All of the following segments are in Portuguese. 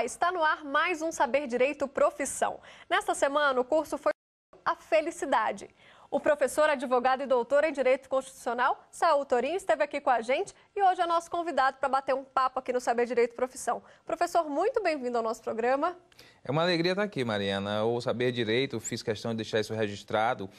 Olá, está no ar mais um Saber Direito Profissão. Nesta semana, o curso foi a felicidade. O professor, advogado e doutor em Direito Constitucional, Saul Torinho, esteve aqui com a gente e hoje é nosso convidado para bater um papo aqui no Saber Direito Profissão. Professor, muito bem-vindo ao nosso programa. É uma alegria estar aqui, Mariana. O Saber Direito, fiz questão de deixar isso registrado.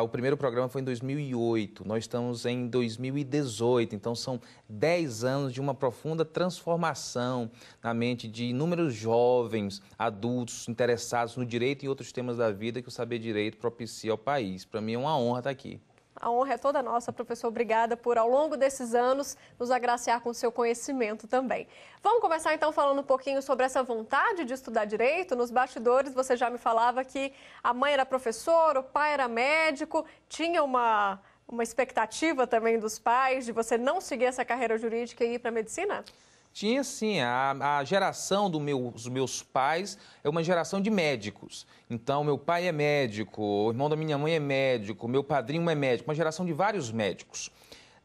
O primeiro programa foi em 2008, nós estamos em 2018, então são 10 anos de uma profunda transformação na mente de inúmeros jovens, adultos interessados no direito e outros temas da vida que o Saber Direito propicia ao país. Para mim é uma honra estar aqui. A honra é toda nossa, professor. Obrigada por, ao longo desses anos, nos agraciar com o seu conhecimento também. Vamos começar, então, falando um pouquinho sobre essa vontade de estudar Direito. Nos bastidores, você já me falava que a mãe era professora, o pai era médico, tinha uma expectativa também dos pais de você não seguir essa carreira jurídica e ir para a medicina? Tinha sim, a geração dos meus pais é uma geração de médicos. Então, meu pai é médico, o irmão da minha mãe é médico, meu padrinho é médico, uma geração de vários médicos.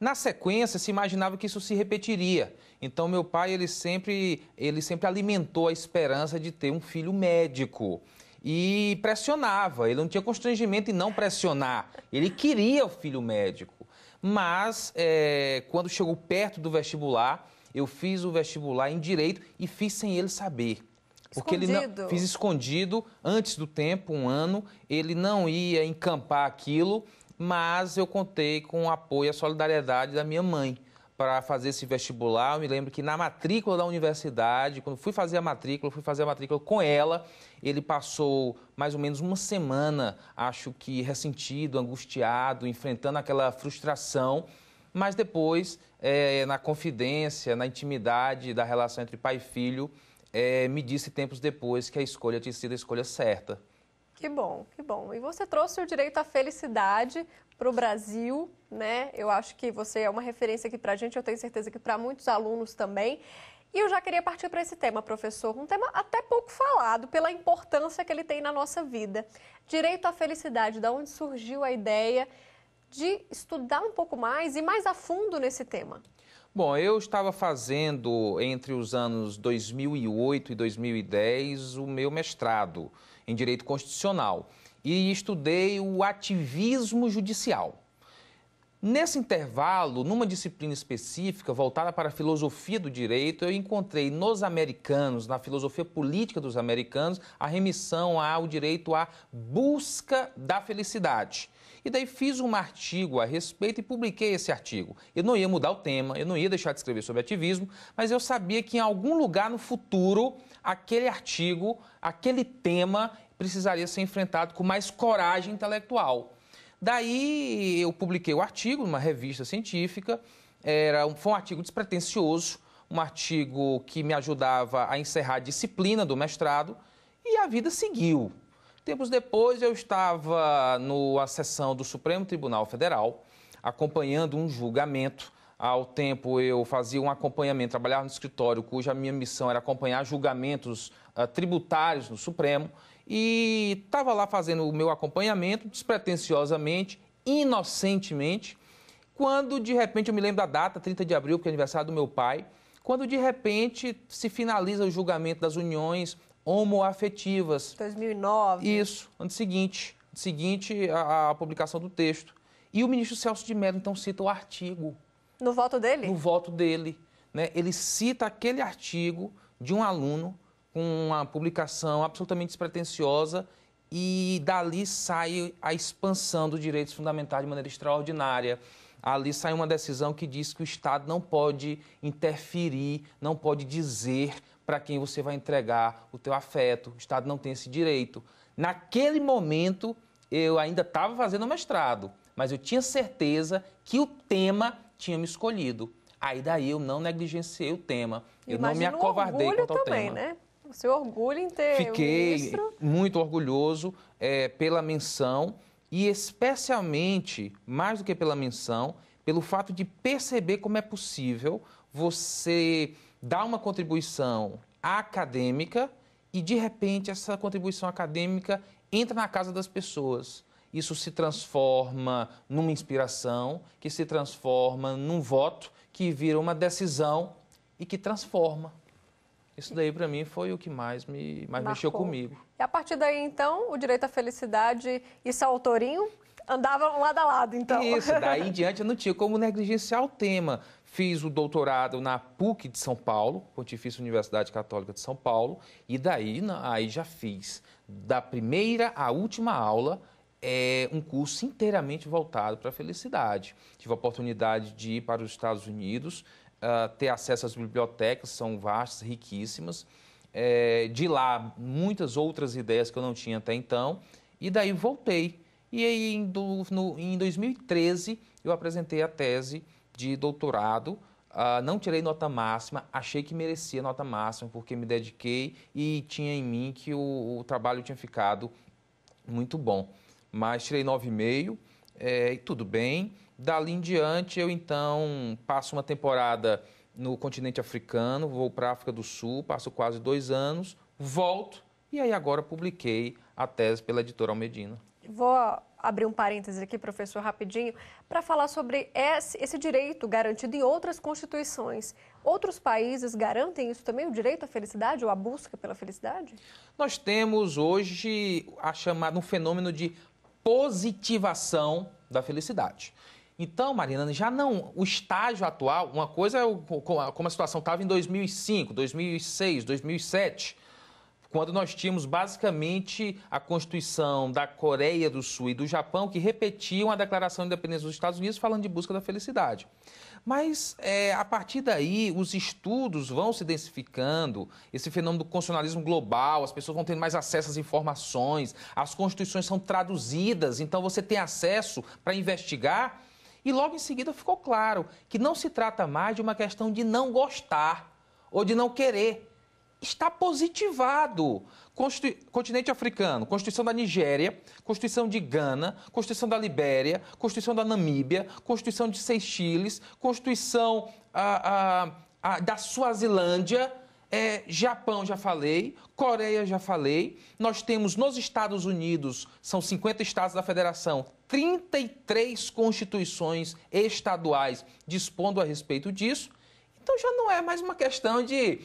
Na sequência, se imaginava que isso se repetiria. Então, meu pai, ele sempre alimentou a esperança de ter um filho médico. E pressionava, ele não tinha constrangimento em não pressionar, ele queria o filho médico. Mas, quando chegou perto do vestibular, eu fiz o vestibular em Direito e fiz sem ele saber. Porque fiz escondido, antes do tempo, um ano, ele não ia encampar aquilo, mas eu contei com o apoio e a solidariedade da minha mãe para fazer esse vestibular. Eu me lembro que na matrícula da universidade, quando fui fazer a matrícula com ela, ele passou mais ou menos uma semana, acho que ressentido, angustiado, enfrentando aquela frustração. Mas depois, na confidência, na intimidade da relação entre pai e filho, me disse tempos depois que a escolha tinha sido a escolha certa. Que bom, que bom. E você trouxe o direito à felicidade para o Brasil, né? Eu acho que você é uma referência aqui para a gente, eu tenho certeza que para muitos alunos também. E eu já queria partir para esse tema, professor, um tema até pouco falado, pela importância que ele tem na nossa vida. Direito à felicidade, da onde surgiu a ideia de estudar um pouco mais e mais a fundo nesse tema? Bom, eu estava fazendo, entre os anos 2008 e 2010, o meu mestrado em Direito Constitucional e estudei o ativismo judicial. Nesse intervalo, numa disciplina específica voltada para a filosofia do direito, eu encontrei nos americanos, na filosofia política dos americanos, a remissão ao direito à busca da felicidade. E daí fiz um artigo a respeito e publiquei esse artigo. Eu não ia mudar o tema, eu não ia deixar de escrever sobre ativismo, mas eu sabia que em algum lugar no futuro, aquele artigo, aquele tema precisaria ser enfrentado com mais coragem intelectual. Daí eu publiquei o artigo numa revista científica, foi um artigo despretensioso, um artigo que me ajudava a encerrar a disciplina do mestrado e a vida seguiu. Tempos depois eu estava na sessão do Supremo Tribunal Federal, acompanhando um julgamento. Ao tempo eu fazia um acompanhamento, trabalhava no escritório cuja minha missão era acompanhar julgamentos tributários no Supremo. E estava lá fazendo o meu acompanhamento, despretensiosamente, inocentemente, quando de repente, eu me lembro da data, 30 de abril, que é aniversário do meu pai, quando de repente se finaliza o julgamento das uniões homoafetivas. 2009. Isso, ano seguinte a publicação do texto. E o ministro Celso de Mello, então, cita o artigo. No voto dele? No voto dele, né? Ele cita aquele artigo de um aluno com uma publicação absolutamente despretensiosa e dali sai a expansão dos direitos fundamentais de maneira extraordinária. Ali sai uma decisão que diz que o Estado não pode interferir, não pode dizer para quem você vai entregar o teu afeto. O Estado não tem esse direito. Naquele momento, eu ainda estava fazendo o mestrado, mas eu tinha certeza que o tema tinha me escolhido. Aí daí eu não negligenciei o tema, eu não me acovardei quanto ao tema. Né? O seu orgulho em ter Fiquei muito orgulhoso pela menção e especialmente, mais do que pela menção, pelo fato de perceber como é possível você dar uma contribuição acadêmica e, de repente, essa contribuição acadêmica entra na casa das pessoas. Isso se transforma numa inspiração, que se transforma num voto, que vira uma decisão e que transforma. Isso daí, para mim, foi o que mais mexeu comigo. E a partir daí, então, o direito à felicidade e seu autorinho andavam lado a lado, então. Isso, daí em diante eu não tinha como negligenciar o tema. Fiz o doutorado na PUC de São Paulo, Pontifícia Universidade Católica de São Paulo, e daí aí já fiz, da primeira à última aula, um curso inteiramente voltado para a felicidade. Tive a oportunidade de ir para os Estados Unidos, ter acesso às bibliotecas, são vastas, riquíssimas. De lá, muitas outras ideias que eu não tinha até então, e daí voltei. E aí, em 2013, eu apresentei a tese de doutorado, não tirei nota máxima, achei que merecia nota máxima, porque me dediquei e tinha em mim que o trabalho tinha ficado muito bom. Mas tirei 9,5, e tudo bem. Dali em diante, eu então passo uma temporada no continente africano, vou para a África do Sul, passo quase 2 anos, volto e aí agora publiquei a tese pela editora Almedina. Vou abrir um parêntese aqui, professor, rapidinho, para falar sobre esse direito garantido em outras constituições. Outros países garantem isso também, o direito à felicidade ou a busca pela felicidade? Nós temos hoje um fenômeno de positivação da felicidade. Então, Marina, já não, o estágio atual, uma coisa é como a situação estava em 2005, 2006, 2007, quando nós tínhamos basicamente a Constituição da Coreia do Sul e do Japão que repetiam a Declaração de Independência dos Estados Unidos falando de busca da felicidade. Mas, a partir daí, os estudos vão se densificando, esse fenômeno do constitucionalismo global, as pessoas vão tendo mais acesso às informações, as constituições são traduzidas, então você tem acesso para investigar, e logo em seguida ficou claro que não se trata mais de uma questão de não gostar ou de não querer. Está positivado. Continente africano, Constituição da Nigéria, Constituição de Gana, Constituição da Libéria, Constituição da Namíbia, Constituição de Seychelles, Constituição da Suazilândia, Japão já falei, Coreia já falei. Nós temos nos Estados Unidos, são 50 estados da federação, 33 constituições estaduais dispondo a respeito disso. Então já não é mais uma questão de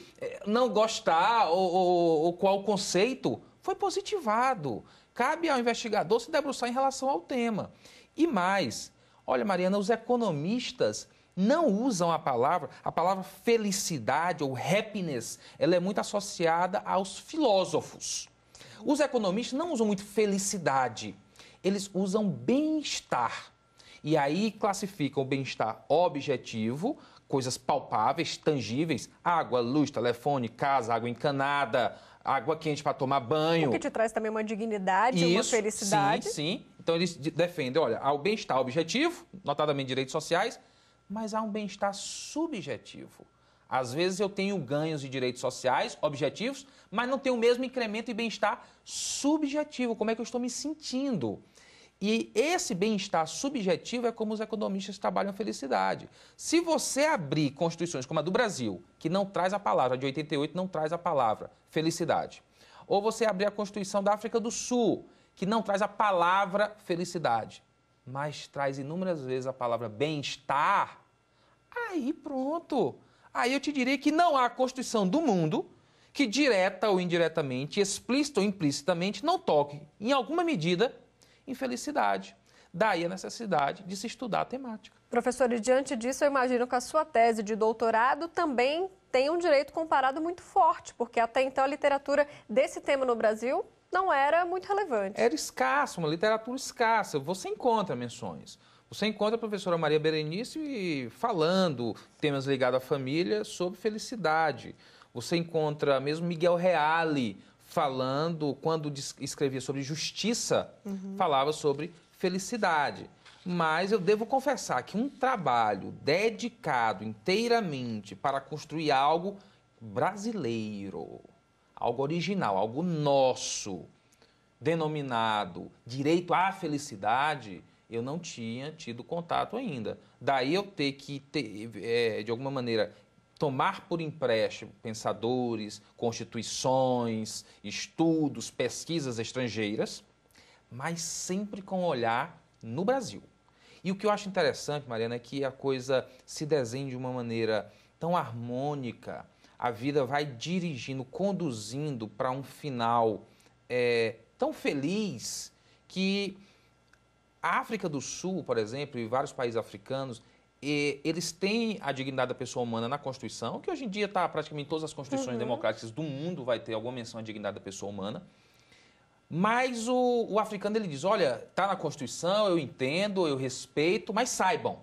não gostar ou qual conceito. Foi positivado. Cabe ao investigador se debruçar em relação ao tema. E mais, olha, Mariana, os economistas não usam a palavra felicidade ou happiness, ela é muito associada aos filósofos. Os economistas não usam muito felicidade, eles usam bem-estar. E aí classificam o bem-estar objetivo, coisas palpáveis, tangíveis, água, luz, telefone, casa, água encanada, água quente para tomar banho. O que te traz também uma dignidade, uma felicidade. Sim. Então eles defendem, olha, há o bem-estar objetivo, notadamente direitos sociais, mas há um bem-estar subjetivo. Às vezes eu tenho ganhos de direitos sociais objetivos, mas não tenho o mesmo incremento de bem-estar subjetivo, como é que eu estou me sentindo. E esse bem-estar subjetivo é como os economistas trabalham a felicidade. Se você abrir constituições como a do Brasil, que não traz a palavra, a de 88 não traz a palavra felicidade, ou você abrir a Constituição da África do Sul, que não traz a palavra felicidade, mas traz inúmeras vezes a palavra bem-estar, aí pronto. Aí eu te diria que não há Constituição do mundo que, direta ou indiretamente, explícita ou implicitamente, não toque, em alguma medida, infelicidade. Daí a necessidade de se estudar a temática. Professor, e diante disso, eu imagino que a sua tese de doutorado também tem um direito comparado muito forte, porque até então a literatura desse tema no Brasil não era muito relevante. Era escasso, uma literatura escassa. Você encontra menções. Você encontra a professora Maria Berenice falando temas ligados à família sobre felicidade. Você encontra mesmo Miguel Reale falando, quando escrevia sobre justiça, falava sobre felicidade. Mas eu devo confessar que um trabalho dedicado inteiramente para construir algo brasileiro, algo original, algo nosso, denominado direito à felicidade, eu não tinha tido contato ainda. Daí eu ter que, de alguma maneira, tomar por empréstimo pensadores, constituições, estudos, pesquisas estrangeiras, mas sempre com um olhar no Brasil. E o que eu acho interessante, Mariana, é que a coisa se desenha de uma maneira tão harmônica. a vida vai dirigindo, conduzindo para um final tão feliz que a África do Sul, por exemplo, e vários países africanos, eles têm a dignidade da pessoa humana na Constituição, que hoje em dia está praticamente em todas as constituições democráticas do mundo vai ter alguma menção à dignidade da pessoa humana. Mas o africano ele diz, olha, está na Constituição, eu entendo, eu respeito, mas saibam,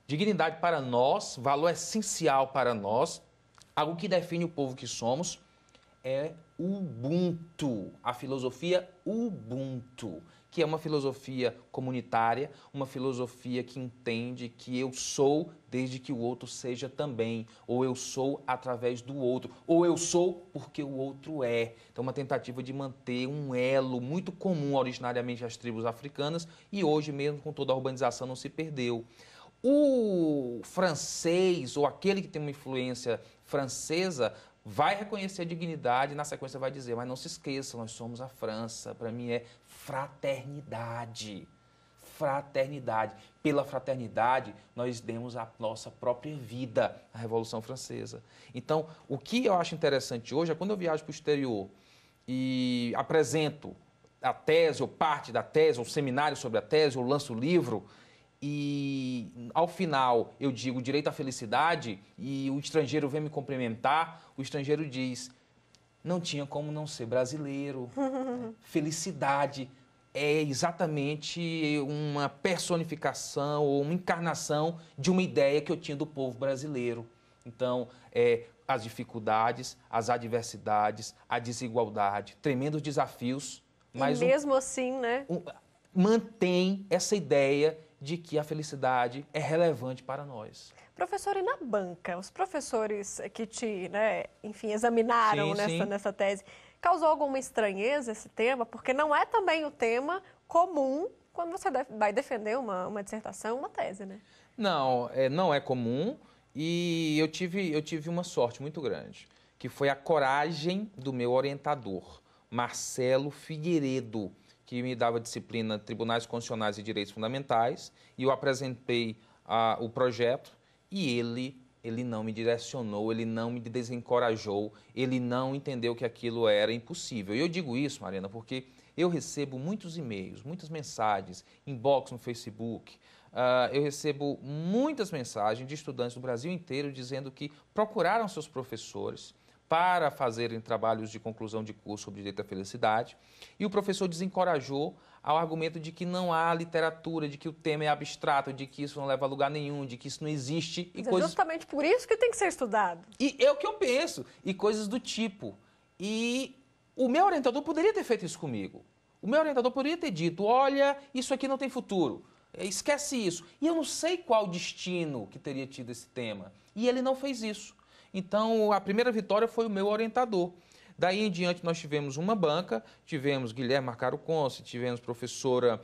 dignidade para nós, valor essencial para nós, algo que define o povo que somos, é Ubuntu, a filosofia Ubuntu, que é uma filosofia comunitária, uma filosofia que entende que eu sou desde que o outro seja também, ou eu sou através do outro, ou eu sou porque o outro é. Então, uma tentativa de manter um elo muito comum originariamente às tribos africanas e hoje, mesmo com toda a urbanização, não se perdeu. O francês, ou aquele que tem uma influência francesa, vai reconhecer a dignidade e na sequência vai dizer, mas não se esqueça, nós somos a França, para mim é fraternidade. Fraternidade. Pela fraternidade, nós demos a nossa própria vida à Revolução Francesa. Então, o que eu acho interessante hoje é quando eu viajo para o exterior e apresento a tese, ou parte da tese, ou seminário sobre a tese, ou lanço o livro, e ao final eu digo direito à felicidade e o estrangeiro vem me cumprimentar, o estrangeiro diz, não tinha como não ser brasileiro. Felicidade é exatamente uma personificação ou uma encarnação de uma ideia que eu tinha do povo brasileiro. Então, as dificuldades, as adversidades, a desigualdade, tremendos desafios. Mas e mesmo assim, né? Mantém essa ideia de que a felicidade é relevante para nós. Professor, e na banca? Os professores que te, né, enfim, examinaram nessa tese, causou alguma estranheza esse tema? Porque não é também o tema comum quando você vai defender uma dissertação, uma tese, né? Não, não é comum e eu tive uma sorte muito grande, que foi a coragem do meu orientador, Marcelo Figueiredo, que me dava disciplina Tribunais Constitucionais e Direitos Fundamentais, e eu apresentei o projeto e ele não me direcionou, ele não me desencorajou, ele não entendeu que aquilo era impossível. E eu digo isso, Mariana, porque eu recebo muitos e-mails, muitas mensagens, inbox no Facebook, eu recebo muitas mensagens de estudantes do Brasil inteiro dizendo que procuraram seus professores para fazerem trabalhos de conclusão de curso sobre direito à felicidade, e o professor desencorajou ao argumento de que não há literatura, de que o tema é abstrato, de que isso não leva a lugar nenhum, de que isso não existe. Mas é justamente por isso que tem que ser estudado. E é o que eu penso, e coisas do tipo. E o meu orientador poderia ter feito isso comigo. O meu orientador poderia ter dito, olha, isso aqui não tem futuro, esquece isso. E eu não sei qual destino que teria tido esse tema. E ele não fez isso. Então, a primeira vitória foi o meu orientador. Daí em diante, nós tivemos uma banca, tivemos Guilherme Marcaro Conce, tivemos professor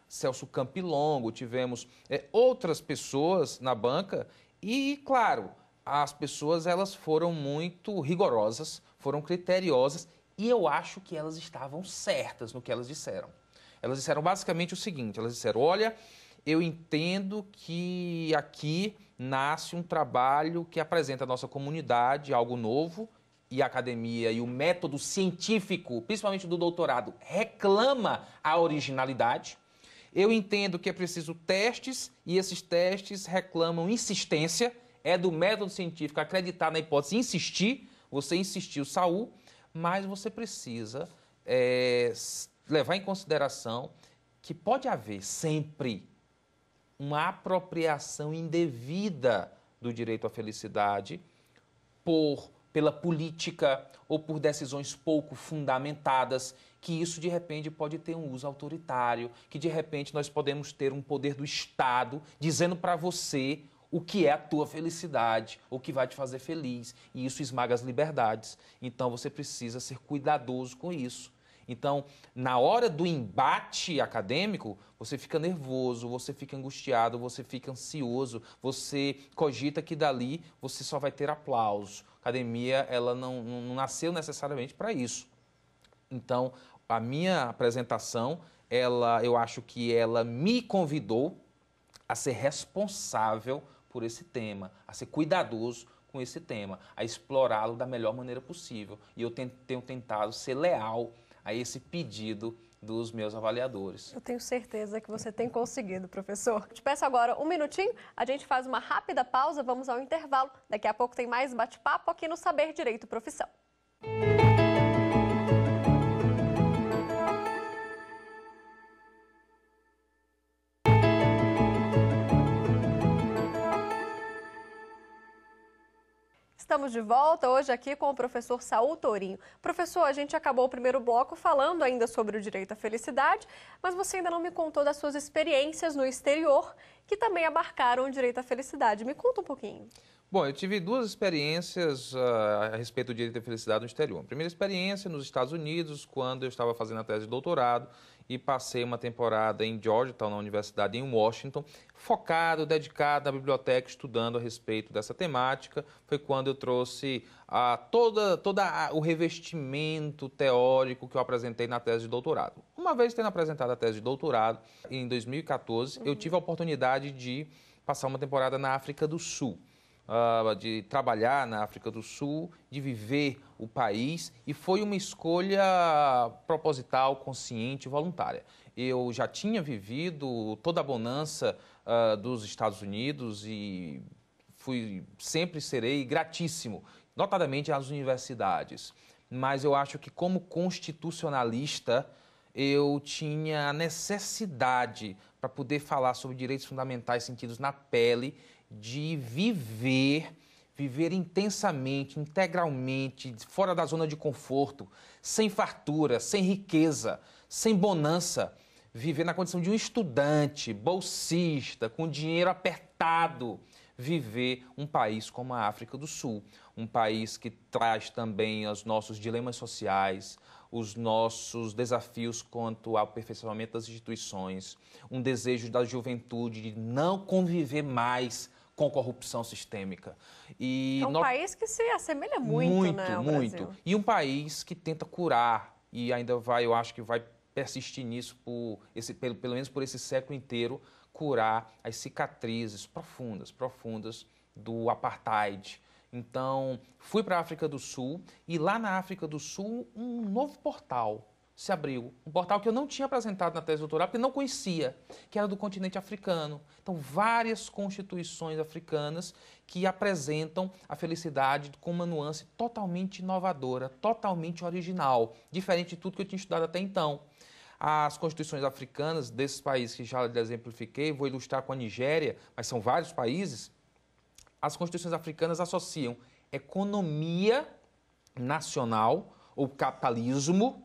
Celso Campilongo, tivemos outras pessoas na banca e, claro, as pessoas elas foram muito rigorosas, foram criteriosas e eu acho que elas estavam certas no que elas disseram. Elas disseram basicamente o seguinte, elas disseram, olha, eu entendo que aqui nasce um trabalho que apresenta à nossa comunidade algo novo e a academia e o método científico, principalmente do doutorado, reclama a originalidade. Eu entendo que é preciso testes e esses testes reclamam insistência, é do método científico acreditar na hipótese e insistir, você insistiu, Saul, mas você precisa levar em consideração que pode haver sempre uma apropriação indevida do direito à felicidade pela política ou por decisões pouco fundamentadas, que isso de repente pode ter um uso autoritário, que de repente nós podemos ter um poder do Estado dizendo para você o que é a tua felicidade, o que vai te fazer feliz, e isso esmaga as liberdades. Então você precisa ser cuidadoso com isso. Então, na hora do embate acadêmico, você fica nervoso, você fica angustiado, você fica ansioso, você cogita que dali você só vai ter aplausos. A academia, ela não nasceu necessariamente para isso. Então, a minha apresentação, eu acho que ela me convidou a ser responsável por esse tema, a ser cuidadoso com esse tema, a explorá-lo da melhor maneira possível. E eu tenho tentado ser leal a esse pedido dos meus avaliadores. Eu tenho certeza que você tem conseguido, professor. Te peço agora um minutinho, a gente faz uma rápida pausa, vamos ao intervalo. Daqui a pouco tem mais bate-papo aqui no Saber Direito Profissão. Estamos de volta hoje aqui com o professor Saul Tourinho. Professor, a gente acabou o primeiro bloco falando ainda sobre o direito à felicidade, mas você ainda não me contou das suas experiências no exterior, que também abarcaram o direito à felicidade. Me conta um pouquinho. Bom, eu tive duas experiências a respeito do direito à felicidade no exterior. A primeira experiência nos Estados Unidos, quando eu estava fazendo a tese de doutorado e passei uma temporada em Georgetown, na universidade em Washington, focado, dedicado à biblioteca, estudando a respeito dessa temática. Foi quando eu trouxe todo o revestimento teórico que eu apresentei na tese de doutorado. Uma vez tendo apresentado a tese de doutorado, em 2014, eu tive a oportunidade de passar uma temporada na África do Sul. De trabalhar na África do Sul, de viver o país, e foi uma escolha proposital, consciente e voluntária. Eu já tinha vivido toda a bonança dos Estados Unidos e sempre serei gratíssimo, notadamente às universidades. Mas eu acho que, como constitucionalista, eu tinha a necessidade para poder falar sobre direitos fundamentais sentidos na pele, de viver intensamente, integralmente, fora da zona de conforto, sem fartura, sem riqueza, sem bonança, viver na condição de um estudante, bolsista, com dinheiro apertado, viver um país como a África do Sul, um país que traz também os nossos dilemas sociais, os nossos desafios quanto ao aperfeiçoamento das instituições, um desejo da juventude de não conviver mais com corrupção sistêmica. É um país que se assemelha muito, né, ao Brasil. E um país que tenta curar, e ainda eu acho que vai persistir nisso pelo menos por esse século inteiro, curar as cicatrizes profundas do apartheid. Então, fui para a África do Sul e lá na África do Sul um novo portal se abriu. Um portal que eu não tinha apresentado na tese doutoral, porque não conhecia, que era do continente africano. Então, várias constituições africanas que apresentam a felicidade com uma nuance totalmente inovadora, totalmente original, diferente de tudo que eu tinha estudado até então. As constituições africanas, desses países que já exemplifiquei, vou ilustrar com a Nigéria, mas são vários países, as constituições africanas associam economia nacional, ou capitalismo,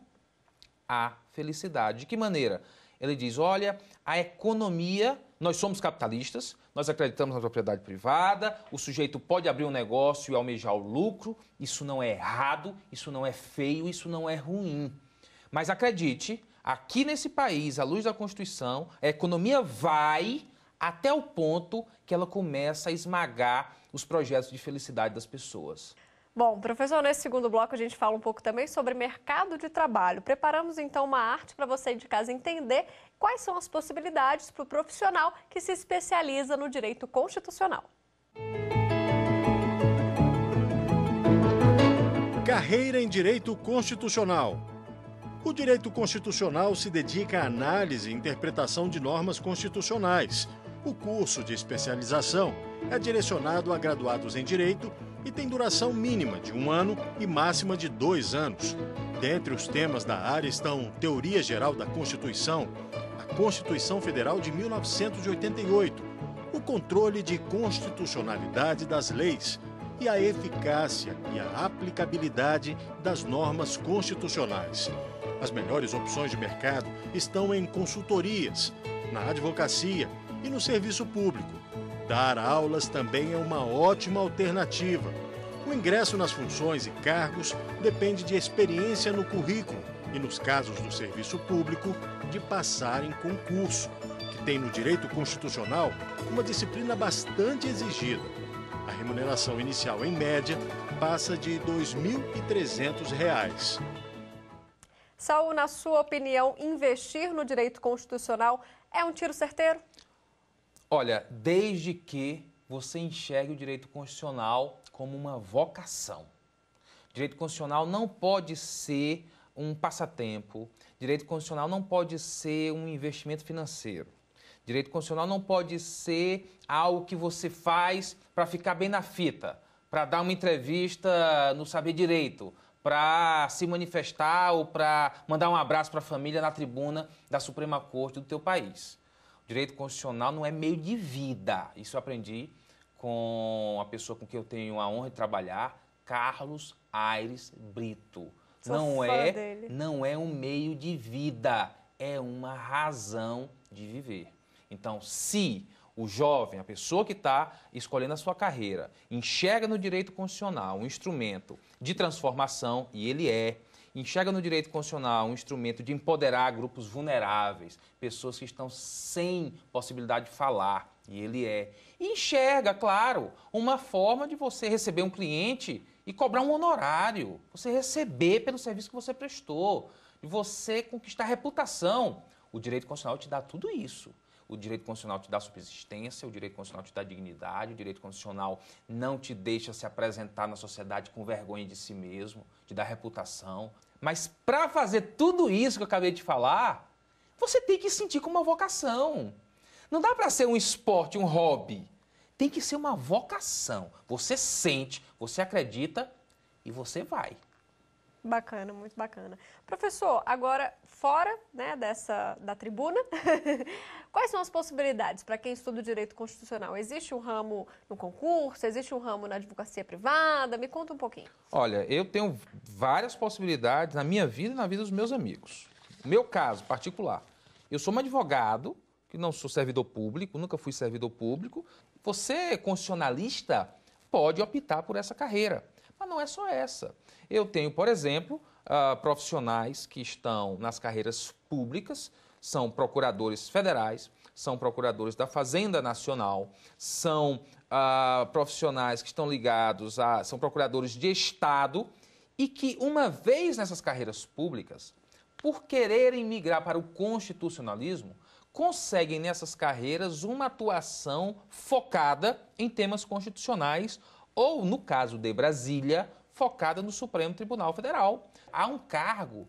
à felicidade. De que maneira? Ele diz, olha, a economia, nós somos capitalistas, nós acreditamos na propriedade privada, o sujeito pode abrir um negócio e almejar o lucro, isso não é errado, isso não é feio, isso não é ruim. Mas acredite, aqui nesse país, à luz da Constituição, a economia vai até o ponto que ela começa a esmagar os projetos de felicidade das pessoas. Bom, professor, nesse segundo bloco a gente fala um pouco também sobre mercado de trabalho. Preparamos então uma arte para você de casa entender quais são as possibilidades para o profissional que se especializa no direito constitucional. Carreira em Direito Constitucional. O direito constitucional se dedica à análise e interpretação de normas constitucionais. O curso de especialização é direcionado a graduados em Direito e tem duração mínima de 1 ano e máxima de 2 anos. Dentre os temas da área estão Teoria Geral da Constituição, a Constituição Federal de 1988, o controle de constitucionalidade das leis e a eficácia e a aplicabilidade das normas constitucionais. As melhores opções de mercado estão em consultorias, na advocacia e no serviço público. Dar aulas também é uma ótima alternativa. O ingresso nas funções e cargos depende de experiência no currículo e, nos casos do serviço público, de passar em concurso, que tem no direito constitucional uma disciplina bastante exigida. A remuneração inicial, em média, passa de R$ 2.300. Saul, na sua opinião, investir no direito constitucional é um tiro certeiro? Olha, desde que você enxergue o direito constitucional como uma vocação. Direito constitucional não pode ser um passatempo. Direito constitucional não pode ser um investimento financeiro. Direito constitucional não pode ser algo que você faz para ficar bem na fita, para dar uma entrevista no Saber Direito, para se manifestar ou para mandar um abraço para a família na tribuna da Suprema Corte do teu país. O direito constitucional não é meio de vida. Isso eu aprendi com a pessoa com quem eu tenho a honra de trabalhar, Carlos Aires Brito. Não é um meio de vida, é uma razão de viver. Então, se o jovem, a pessoa que está escolhendo a sua carreira, enxerga no direito constitucional um instrumento de transformação, e ele enxerga no direito constitucional um instrumento de empoderar grupos vulneráveis, pessoas que estão sem possibilidade de falar, e ele e enxerga, claro, uma forma de você receber um cliente e cobrar um honorário, você receber pelo serviço que você prestou, de você conquistar reputação. O direito constitucional te dá tudo isso. O direito constitucional te dá subsistência, o direito constitucional te dá dignidade, o direito constitucional não te deixa se apresentar na sociedade com vergonha de si mesmo, te dá reputação. Mas para fazer tudo isso que eu acabei de falar, você tem que sentir como uma vocação. Não dá para ser um esporte, um hobby. Tem que ser uma vocação. Você sente, você acredita e você vai. Bacana, muito bacana. Professor, agora fora, né, da tribuna, quais são as possibilidades para quem estuda o direito constitucional? Existe um ramo no concurso? Existe um ramo na advocacia privada? Me conta um pouquinho. Olha, eu tenho várias possibilidades na minha vida e na vida dos meus amigos. No meu caso particular, eu sou um advogado, que não sou servidor público, nunca fui servidor público. Você, constitucionalista, pode optar por essa carreira. Mas não é só essa. Eu tenho, por exemplo, profissionais que estão nas carreiras públicas, são procuradores federais, são procuradores da Fazenda Nacional, são profissionais que estão ligados são procuradores de Estado e que, uma vez nessas carreiras públicas, por quererem migrar para o constitucionalismo, conseguem nessas carreiras uma atuação focada em temas constitucionais ou, no caso de Brasília, focada no Supremo Tribunal Federal. Há um cargo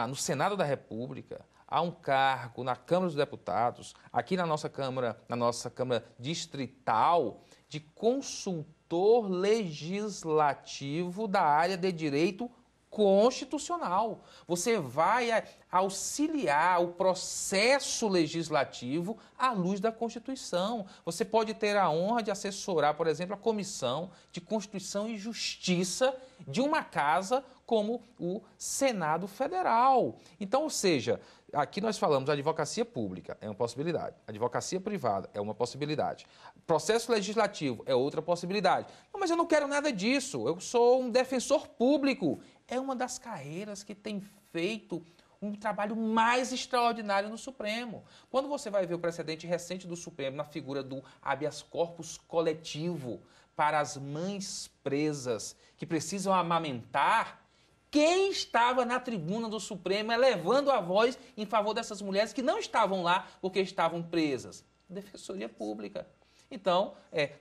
no Senado da República, há um cargo na Câmara dos Deputados, aqui na nossa Câmara Distrital, de consultor legislativo da área de direito constitucional. Você vai auxiliar o processo legislativo à luz da Constituição. Você pode ter a honra de assessorar, por exemplo, a Comissão de Constituição e Justiça de uma casa como o Senado Federal. Então, ou seja, aqui nós falamos advocacia pública, é uma possibilidade. Advocacia privada é uma possibilidade. Processo legislativo é outra possibilidade. Não, mas eu não quero nada disso, eu sou um defensor público. É uma das carreiras que tem feito um trabalho mais extraordinário no Supremo. Quando você vai ver o precedente recente do Supremo na figura do habeas corpus coletivo para as mães presas que precisam amamentar, quem estava na tribuna do Supremo elevando a voz em favor dessas mulheres que não estavam lá porque estavam presas? Defensoria Pública. Então,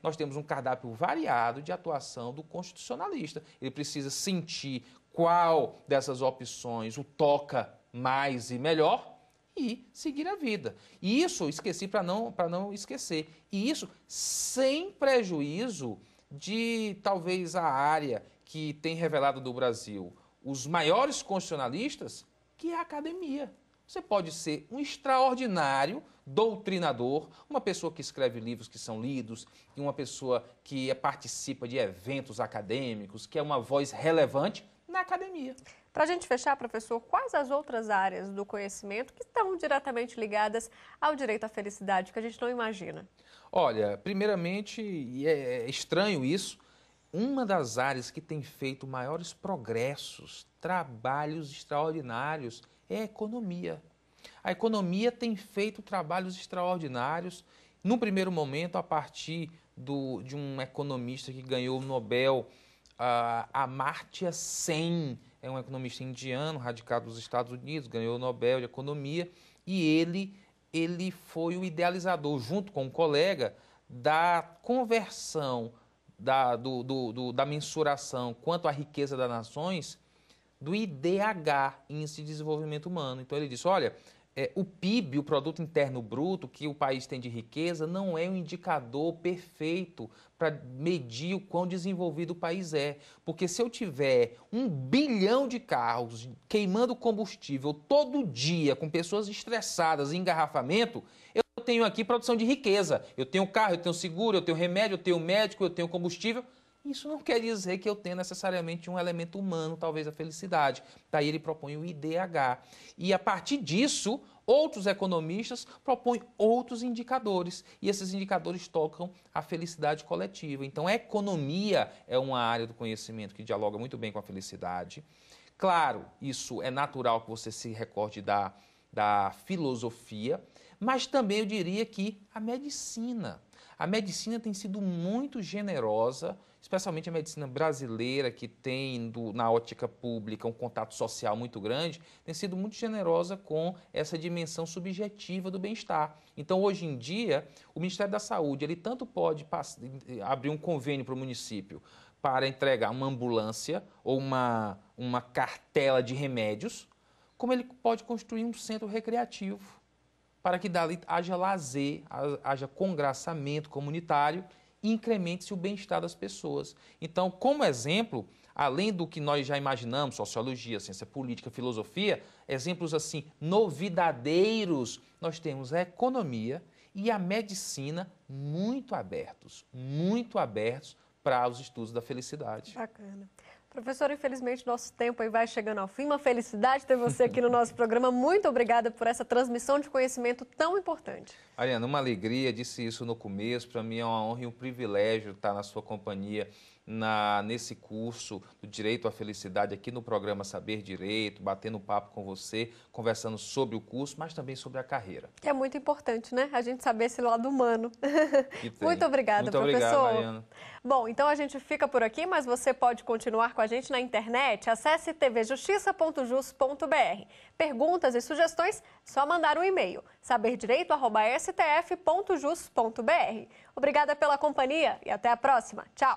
nós temos um cardápio variado de atuação do constitucionalista. Ele precisa sentir qual dessas opções o toca mais e melhor e seguir a vida. E isso, esqueci para não esquecer, e isso sem prejuízo de talvez a área que tem revelado do Brasil os maiores constitucionalistas, que é a academia. Você pode ser um extraordinário doutrinador, uma pessoa que escreve livros que são lidos, e uma pessoa que participa de eventos acadêmicos, que é uma voz relevante na academia. Para a gente fechar, professor, quais as outras áreas do conhecimento que estão diretamente ligadas ao direito à felicidade, que a gente não imagina? Olha, primeiramente, e é estranho isso, uma das áreas que tem feito maiores progressos, trabalhos extraordinários, é a economia. A economia tem feito trabalhos extraordinários, no primeiro momento, a partir de um economista que ganhou o Nobel, Amartya Sen, é um economista indiano, radicado nos Estados Unidos, ganhou o Nobel de Economia, e ele foi o idealizador, junto com um colega, da conversão, da mensuração quanto à riqueza das nações, do IDH, Índice de Desenvolvimento Humano. Então ele disse, olha, o PIB, o Produto Interno Bruto, que o país tem de riqueza, não é um indicador perfeito para medir o quão desenvolvido o país é. Porque se eu tiver 1 bilhão de carros queimando combustível todo dia, com pessoas estressadas em engarrafamento, eu tenho aqui produção de riqueza. Eu tenho carro, eu tenho seguro, eu tenho remédio, eu tenho médico, eu tenho combustível. Isso não quer dizer que eu tenha necessariamente um elemento humano, talvez a felicidade. Daí ele propõe o IDH. E a partir disso, outros economistas propõem outros indicadores. E esses indicadores tocam a felicidade coletiva. Então, a economia é uma área do conhecimento que dialoga muito bem com a felicidade. Claro, isso é natural que você se recorde da filosofia, mas também eu diria que a medicina. A medicina tem sido muito generosa, especialmente a medicina brasileira, que tem na ótica pública um contato social muito grande, tem sido muito generosa com essa dimensão subjetiva do bem-estar. Então, hoje em dia, o Ministério da Saúde, ele tanto pode abrir um convênio para o município para entregar uma ambulância ou uma cartela de remédios, como ele pode construir um centro recreativo, para que dali haja lazer, haja congraçamento comunitário e incremente-se o bem-estar das pessoas. Então, como exemplo, além do que nós já imaginamos, sociologia, ciência política, filosofia, exemplos assim novidadeiros, nós temos a economia e a medicina muito abertos para os estudos da felicidade. Bacana. Professor, infelizmente nosso tempo aí vai chegando ao fim. Uma felicidade ter você aqui no nosso programa. Muito obrigada por essa transmissão de conhecimento tão importante. Ariana, uma alegria, disse isso no começo. Para mim é uma honra e um privilégio estar na sua companhia nesse curso do Direito à Felicidade aqui no programa Saber Direito, batendo papo com você, conversando sobre o curso, mas também sobre a carreira. Que é muito importante, né? A gente saber esse lado humano. Muito obrigada, professor. Muito obrigado, Mariana. Bom, então a gente fica por aqui, mas você pode continuar com a gente na internet. Acesse tvjustiça.jus.br. Perguntas e sugestões, só mandar um e-mail, saberdireito@stf.jus.br. Obrigada pela companhia e até a próxima. Tchau!